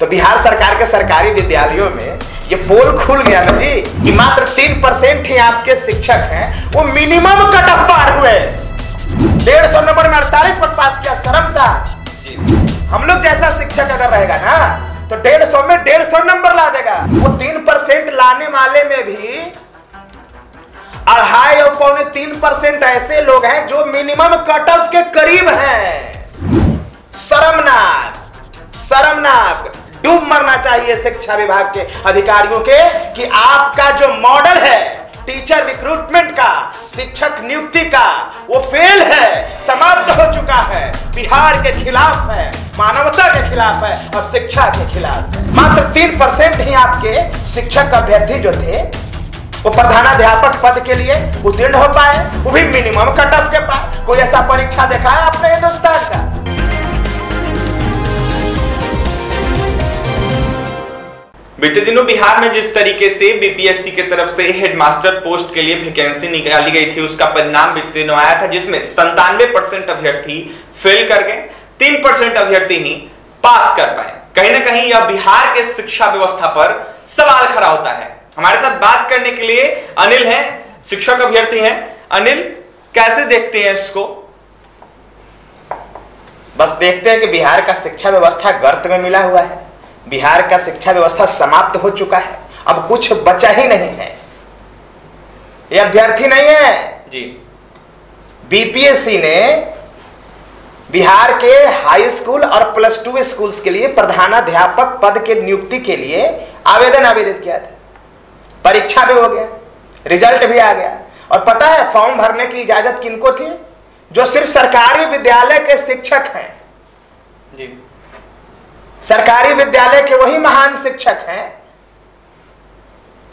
तो बिहार सरकार के सरकारी विद्यालयों में ये पोल खुल गया ना जी कि मात्र 3% ही आपके शिक्षक हैं, वो मिनिमम कट ऑफ पार हुए। 150 नंबर में 48 पर पास किया, शर्मसार। हम लोग जैसा शिक्षक अगर रहेगा ना तो 150 में 150 नंबर ला देगा। वो 3% लाने वाले में भी 2.5 और 3.25% ऐसे लोग हैं जो मिनिमम कट ऑफ के करीब हैं। शर्मनाक, शर्मनाक। डूब मरना चाहिए शिक्षा विभाग के अधिकारियों के कि आपका जो मॉडल है टीचर रिक्रूटमेंट का, शिक्षक नियुक्ति का, वो फेल है, समाप्त हो चुका है, बिहार के खिलाफ है, मानवता के खिलाफ है और शिक्षा के खिलाफ है। मात्र 3% ही आपके शिक्षक अभ्यर्थी जो थे वो प्रधानाध्यापक पद के लिए उत्तीर्ण हो पाए, वो भी मिनिमम कट ऑफ के पास। कोई ऐसा परीक्षा देखा है आपने हिंदुस्तान का? बीते दिनों बिहार में जिस तरीके से बीपीएससी की तरफ से हेडमास्टर पोस्ट के लिए वैकेंसी निकाली गई थी, उसका परिणाम बीते दिनों आया था, जिसमें 97% अभ्यर्थी फेल कर गए, 3% अभ्यर्थी ही पास कर पाए। कहीं ना कहीं यह बिहार के शिक्षा व्यवस्था पर सवाल खड़ा होता है। हमारे साथ बात करने के लिए अनिल हैं, शिक्षक अभ्यर्थी हैं। अनिल, कैसे देखते हैं इसको? बस देखते हैं कि बिहार का शिक्षा व्यवस्था गर्त में मिला हुआ है। बिहार का शिक्षा व्यवस्था समाप्त हो चुका है, अब कुछ बचा ही नहीं है। ये अभ्यर्थी नहीं है जी। बीपीएससी ने बिहार के हाई स्कूल और +2 स्कूल्स के लिए प्रधानाध्यापक पद के नियुक्ति के लिए आवेदित किया था। परीक्षा भी हो गया, रिजल्ट भी आ गया। और पता है फॉर्म भरने की इजाजत किनको थी? जो सिर्फ सरकारी विद्यालय के शिक्षक हैं जी। सरकारी विद्यालय के वही महान शिक्षक हैं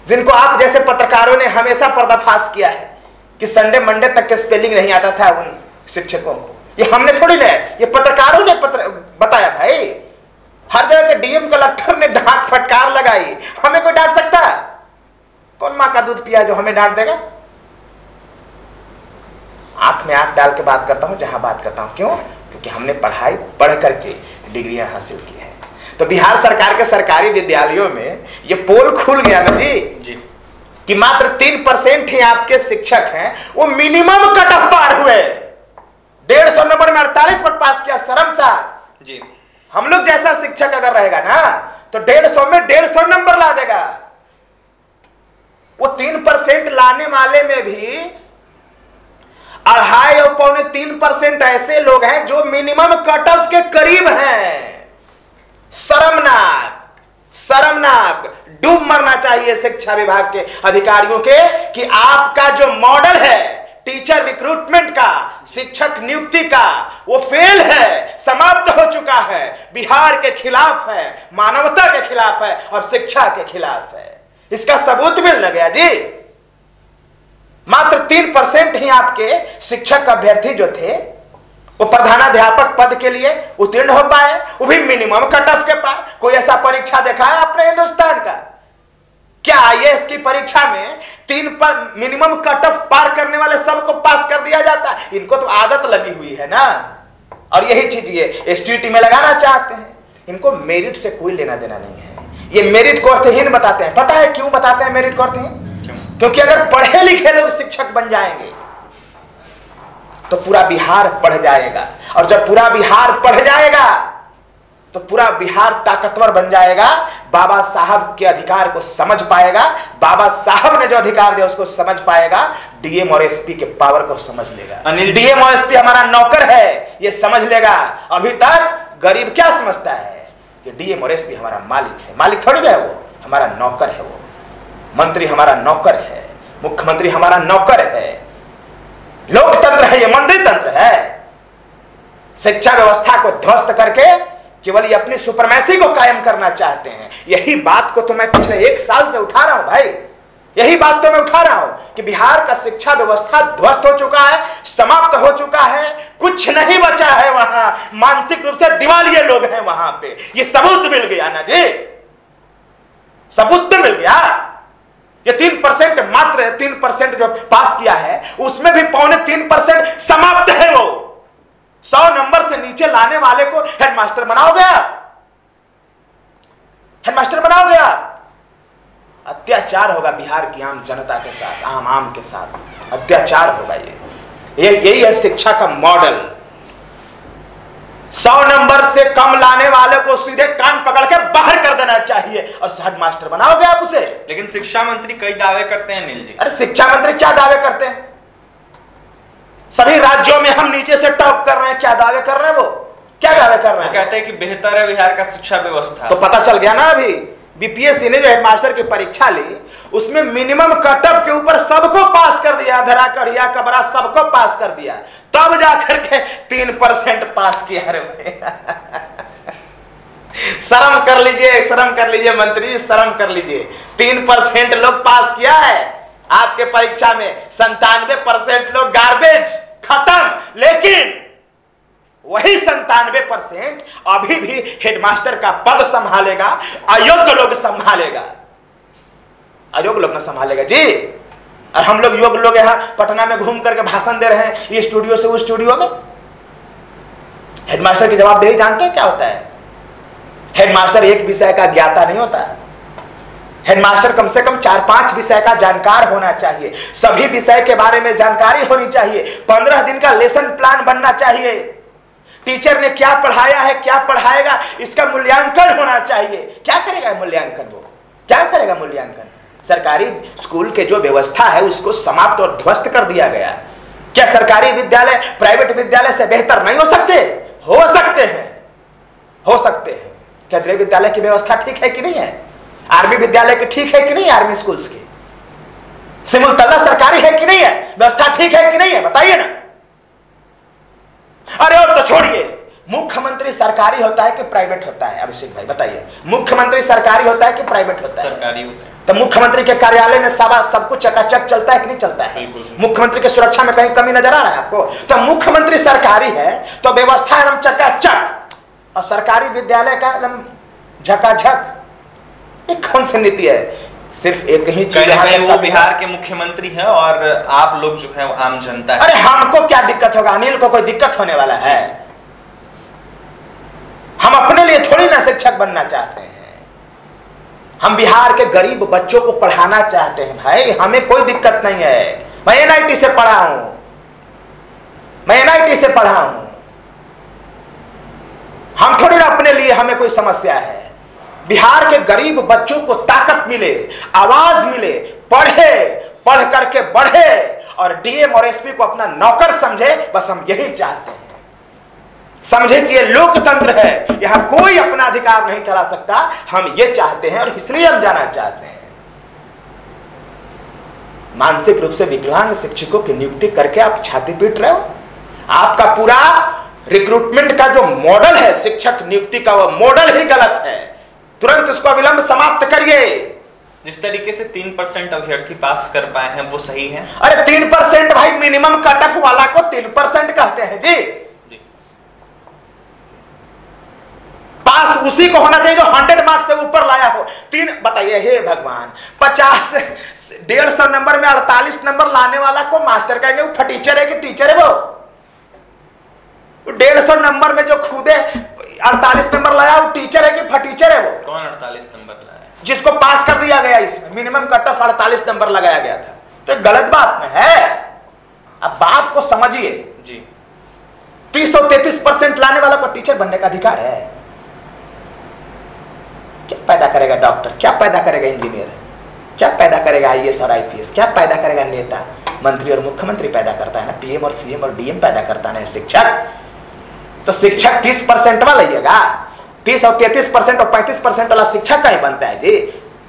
जिनको आप जैसे पत्रकारों ने हमेशा पर्दाफाश किया है कि संडे मंडे तक के स्पेलिंग नहीं आता था उन शिक्षकों को। ये हमने थोड़ी ना, ये पत्रकारों ने बताया भाई। हर जगह के डीएम कलेक्टर ने डांट फटकार लगाई। हमें कोई डांट सकता है? कौन मां का दूध पिया जो हमें डांट देगा? आंख में आंख डाल के बात करता हूं जहां बात करता हूं। क्यों? क्योंकि हमने पढ़ाई पढ़ करके डिग्रियां हासिल की है। तो बिहार सरकार के सरकारी विद्यालयों में ये पोल खुल गया ना जी कि मात्र 3% ही आपके शिक्षक हैं, वो मिनिमम कट ऑफ पार हुए। 150 नंबर में 48 पर पास किया, शर्मसार जी। हम लोग जैसा शिक्षक अगर रहेगा ना तो 150 में 150 नंबर ला देगा। वो 3% लाने वाले में भी 2.5 और 3.25% ऐसे लोग हैं जो मिनिमम कट ऑफ के करीब हैं। शर्मनाक, शर्मनाक। डूब मरना चाहिए शिक्षा विभाग के अधिकारियों के कि आपका जो मॉडल है टीचर रिक्रूटमेंट का, शिक्षक नियुक्ति का, वो फेल है, समाप्त हो चुका है, बिहार के खिलाफ है, मानवता के खिलाफ है और शिक्षा के खिलाफ है। इसका सबूत मिल न गया जी। मात्र 3% ही आपके शिक्षक अभ्यर्थी जो थे वो प्रधानाध्यापक पद के लिए उत्तीर्ण हो पाए, वो भी मिनिमम कट ऑफ के पास। कोई ऐसा परीक्षा देखा है आपने हिंदुस्तान का? क्या आईएएस की परीक्षा में 3 पर मिनिमम कट ऑफ पार करने वाले सबको पास कर दिया जाता है? इनको तो आदत लगी हुई है ना, और यही चीज ये एसटीटी में लगाना चाहते हैं। इनको मेरिट से कोई लेना देना नहीं है। ये मेरिट को अर्थहीन बताते हैं। पता है क्यों बताते हैं मेरिट को अर्थहीन? क्योंकि अगर पढ़े लिखे लोग शिक्षक बन जाएंगे तो पूरा बिहार पढ़ जाएगा, और जब पूरा बिहार पढ़ जाएगा तो पूरा बिहार ताकतवर बन जाएगा, बाबा साहब के अधिकार को समझ पाएगा, बाबा साहब ने जो अधिकार दिया उसको समझ पाएगा, डीएम और एसपी के पावर को समझ लेगा। डीएम और एसपी हमारा नौकर है, ये समझ लेगा। अभी तक गरीब क्या समझता है कि डीएम और एसपी हमारा मालिक है। मालिक थोड़ी है वो, हमारा नौकर है। वो मंत्री हमारा नौकर है, मुख्यमंत्री हमारा नौकर है। लोकतंत्र है, ये मंत्री तंत्र है। शिक्षा व्यवस्था को ध्वस्त करके केवल ये अपनी सुपरमैसी को कायम करना चाहते हैं। यही बात को तो मैं पिछले 1 साल से उठा रहा हूं भाई। यही बात तो मैं उठा रहा हूं कि बिहार का शिक्षा व्यवस्था ध्वस्त हो चुका है, समाप्त हो चुका है, कुछ नहीं बचा है वहां। मानसिक रूप से दिवालिये लोग हैं वहां पे। ये सबूत मिल गया ना जी, सबूत तो मिल गया। ये 3%, मात्र 3% जो पास किया है उसमें भी 3.25% समाप्त है। वो 100 नंबर से नीचे लाने वाले को हेडमास्टर बनाओगे? हेडमास्टर बनाओगे आप, अत्याचार होगा बिहार की आम जनता के साथ, आम के साथ अत्याचार होगा। यही है शिक्षा का मॉडल। 100 नंबर से कम लाने वाले को सीधे कान पकड़ के बाहर कर देना चाहिए, और हेडमास्टर बनाओगे आप उसे। लेकिन शिक्षा मंत्री कई दावे करते हैं अनिल जी। अरे शिक्षा मंत्री क्या दावे करते हैं? सभी राज्यों में हम नीचे से टॉप कर रहे हैं, क्या दावे कर रहे हैं वो? क्या दावे कर रहे हैं? कहते हैं कि बेहतर है बिहार का शिक्षा व्यवस्था। तो पता चल गया ना, अभी बीपीएससी ने जो हेडमास्टर की परीक्षा ली उसमें मिनिमम कट ऑफ के ऊपर सबको पास कर दिया, धरा कड़िया कबरा सबको पास कर दिया, तब जाकर के 3% पास किया। रे शर्म कर लीजिए, शर्म कर लीजिए मंत्री, शर्म कर लीजिए। 3% लोग पास किया है आपके परीक्षा में, 97% लोग गार्बेज, खत्म। लेकिन वही 97% अभी भी हेडमास्टर का पद संभालेगा, अयोग्य लोग संभालेगा, अयोग्य लोग न संभालेगा जी। और हम लोग योग्य लोग यहां पटना में घूम करके भाषण दे रहे हैं, ये स्टूडियो से उस स्टूडियो में। हेडमास्टर की जवाबदेही जानते हैं क्या होता है? हेडमास्टर एक विषय का ज्ञाता नहीं होता है। हेडमास्टर कम से कम 4-5 विषय का जानकार होना चाहिए, सभी विषय के बारे में जानकारी होनी चाहिए, 15 दिन का लेसन प्लान बनना चाहिए, टीचर ने क्या पढ़ाया है, क्या पढ़ाएगा, इसका मूल्यांकन होना चाहिए। क्या करेगा मूल्यांकन? वो क्या करेगा मूल्यांकन? सरकारी स्कूल के जो व्यवस्था है उसको समाप्त और ध्वस्त कर दिया गया। क्या सरकारी विद्यालय प्राइवेट विद्यालय से बेहतर नहीं हो सकते? हो सकते हैं, हो सकते हैं। केंद्रीय विद्यालय की व्यवस्था ठीक है कि नहीं है? आर्मी विद्यालय की ठीक है कि नहीं? आर्मी स्कूल्स की सिमुलतला सरकारी है कि नहीं है? व्यवस्था ठीक है कि नहीं है? बताइए ना। अरे और तो छोड़िए, मुख्यमंत्री सरकारी होता है कि प्राइवेट होता है? अभिषेक भाई बताइए, मुख्यमंत्री सरकारी होता है कि प्राइवेट होता है? सरकारी होता है। तो मुख्यमंत्री के कार्यालय में सब कुछ चकाचक चलता है कि नहीं चलता है? मुख्यमंत्री की सुरक्षा में कहीं कमी नजर आ रहा है आपको? तो मुख्यमंत्री सरकारी है तो व्यवस्था एकदम चकाचक, और सरकारी विद्यालय का एकदम झकाझक। ये कौन सी नीति है? सिर्फ एक ही चीज है, वो बिहार के मुख्यमंत्री हैं और आप लोग जो है आम जनता है। अरे हमको क्या दिक्कत होगा? अनिल को कोई दिक्कत होने वाला है? हम अपने लिए थोड़ी ना शिक्षक बनना चाहते हैं, हम बिहार के गरीब बच्चों को पढ़ाना चाहते हैं भाई। हमें कोई दिक्कत नहीं है, मैं एनआईटी से पढ़ा हूं, मैं एनआईटी से पढ़ा हूं। हम थोड़ी ना अपने लिए, हमें कोई समस्या है। बिहार के गरीब बच्चों को ताकत मिले, आवाज मिले, पढ़े, पढ़ करके बढ़े, और डीएम और एसपी को अपना नौकर समझे, बस हम यही चाहते हैं। समझे कि ये लोकतंत्र है, यहां कोई अपना अधिकार नहीं चला सकता, हम ये चाहते हैं और इसलिए हम जाना चाहते हैं। मानसिक रूप से विकलांग शिक्षकों की नियुक्ति करके आप छाती पीट रहे हो। आपका पूरा रिक्रूटमेंट का जो मॉडल है शिक्षक नियुक्ति का, वो मॉडल ही गलत है। तुरंत उसको अविलंब समाप्त करिए। जिस तरीके से 3% अभ्यर्थी पास कर पाए हैं वो सही है? अरे 3% भाई, मिनिमम कट ऑफ वाला को 3% कहते हैं जी। पास उसी को होना चाहिए जो 100 मार्क्स से ऊपर लाया हो। 3 बताइए, हे भगवान, 150 नंबर में 48 नंबर लाने वाला को मास्टर कहेंगे? वो फटीचर है कि टीचर है? वो 150 नंबर में जो खुदे 48 नंबर लाया वो टीचर है कि फटीचर है? वो कौन 48 नंबर लाया? जिसको पास कर दिया गया, इसमें मिनिमम कट ऑफ 48 नंबर लगाया गया था, तो गलत बात में है। अब बात को समझिए जी। 30-33% लाने वाला को टीचर बनने का अधिकार है। क्या पैदा करेगा डॉक्टर? क्या पैदा करेगा इंजीनियर? क्या पैदा करेगा आईएएस और आईपीएस? क्या पैदा करेगा नेता? मंत्री और मुख्यमंत्री पैदा करता है ना, पीएम और सीएम और डीएम पैदा करता है ना शिक्षक। तो शिक्षक 30% वाला लिएगा, 30 और 33% और 35% वाला शिक्षक का ही बनता है जी।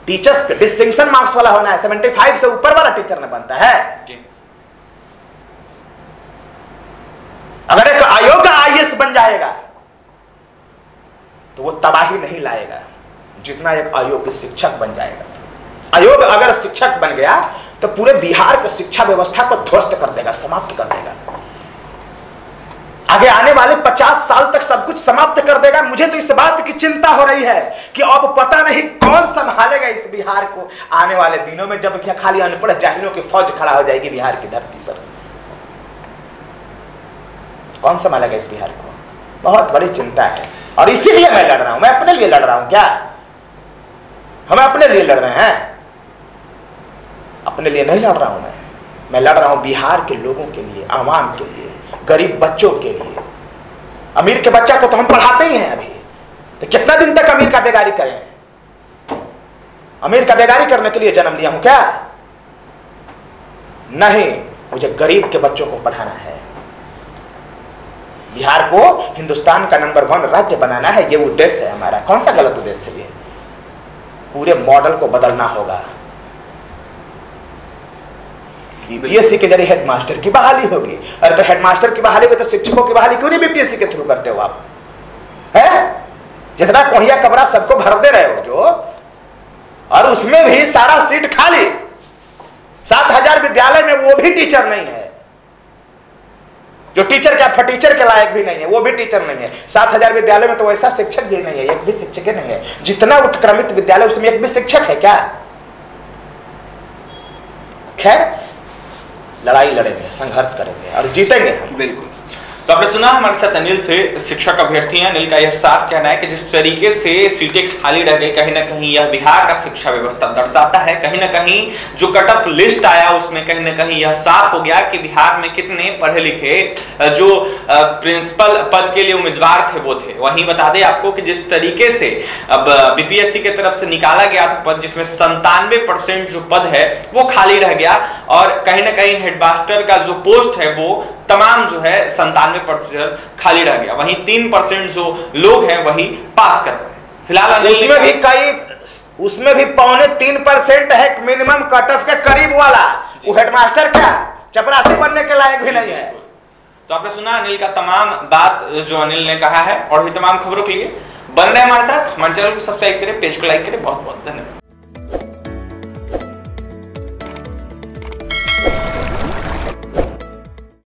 टीचर्स डिस्टिंक्शन मार्क्स वाला होना है, 75 से ऊपर वाला टीचर ने बनता है जी। अगर एक अयोग्य आईएएस बन जाएगा तो वो तबाही नहीं लाएगा जितना एक अयोग्य शिक्षक बन जाएगा। अयोग्य अगर शिक्षक बन गया तो पूरे बिहार की शिक्षा व्यवस्था को ध्वस्त कर देगा, समाप्त कर देगा। आगे आने वाले 50 साल तक सब कुछ समाप्त कर देगा। मुझे तो इस बात की चिंता हो रही है कि अब पता नहीं कौन संभालेगा इस बिहार को आने वाले दिनों में, जब क्या खाली अनपढ़ जाहिलों की फौज खड़ा हो जाएगी बिहार की धरती पर। कौन संभालेगा इस बिहार को? बहुत बड़ी चिंता है, और इसीलिए मैं लड़ रहा हूं। मैं अपने लिए लड़ रहा हूं क्या? हम अपने लिए लड़ रहे हैं, अपने लिए नहीं लड़ रहा हूं मैं लड़ रहा हूं बिहार के लोगों के लिए, आवाम के लिए, गरीब बच्चों के लिए। अमीर के बच्चा को तो हम पढ़ाते ही हैं अभी, तो कितना दिन तक अमीर का बेगारी करें? अमीर का बेगारी करने के लिए जन्म लिया हूं क्या? नहीं, मुझे गरीब के बच्चों को पढ़ाना है। बिहार को हिंदुस्तान का नंबर 1 राज्य बनाना है, ये उद्देश्य है हमारा। कौन सा गलत उद्देश्य है ये? पूरे मॉडल को बदलना होगा। बीपीएससी के जरिए हेडमास्टर की बहाली होगी। अरे तो हेडमास्टर की बहाली हो तो शिक्षकों की बहाली क्यों नहीं बीपीएससी के थ्रू करते हो आप? है जितना कोढ़िया कमरा सबको भर दे रहे हो जो, और उसमें भी सारा सीट खाली। 7,000 विद्यालय में वो भी टीचर नहीं है, जो टीचर क्या फटीचर के लायक भी नहीं है, वो भी टीचर नहीं है। 7,000 विद्यालय में तो वैसा शिक्षक भी नहीं है, एक भी शिक्षक नहीं है। जितना उत्क्रमित विद्यालय उसमें एक भी शिक्षक है क्या? खैर, लड़ाई लड़ेंगे, संघर्ष करेंगे और जीतेंगे हम। बिल्कुल। तो आपने सुना हमारे साथ अनिल से शिक्षक अभ्यर्थी हैं। अनिल का यह साफ कहना है कि जिस तरीके से सीटें खाली रह गई, कहीं ना कहीं यह बिहार का शिक्षा व्यवस्था दर्शाता है। कहीं ना कहीं जो कट ऑफ लिस्ट आया उसमें कहीं ना कहीं यह साफ हो गया कि बिहार में कितने पढ़े लिखे जो प्रिंसिपल पद के लिए उम्मीदवार थे वो थे। वहीं बता दें आपको कि जिस तरीके से अब बीपीएससी की तरफ से निकाला गया था पद, जिसमें 97% जो पद है वो खाली रह गया, और कहीं ना कहीं हेडमास्टर का जो पोस्ट है वो तमाम जो है 97% खाली रह गया। वहीं 3% जो लोग हैं वही पास कर रहे हैं फिलहाल। उसमें भी 2.25% है मिनिमम कट ऑफ के करीब वाला। वो हेडमास्टर क्या चपरासी बनने के लायक भी नहीं है। तो आपने सुना अनिल का तमाम बात जो अनिल ने कहा है, और भी तमाम खबरों के लिए बन रहे हमारे साथ। हमारे चैनल को सब्सक्राइब करें, पेज को लाइक करें। बहुत बहुत धन्यवाद।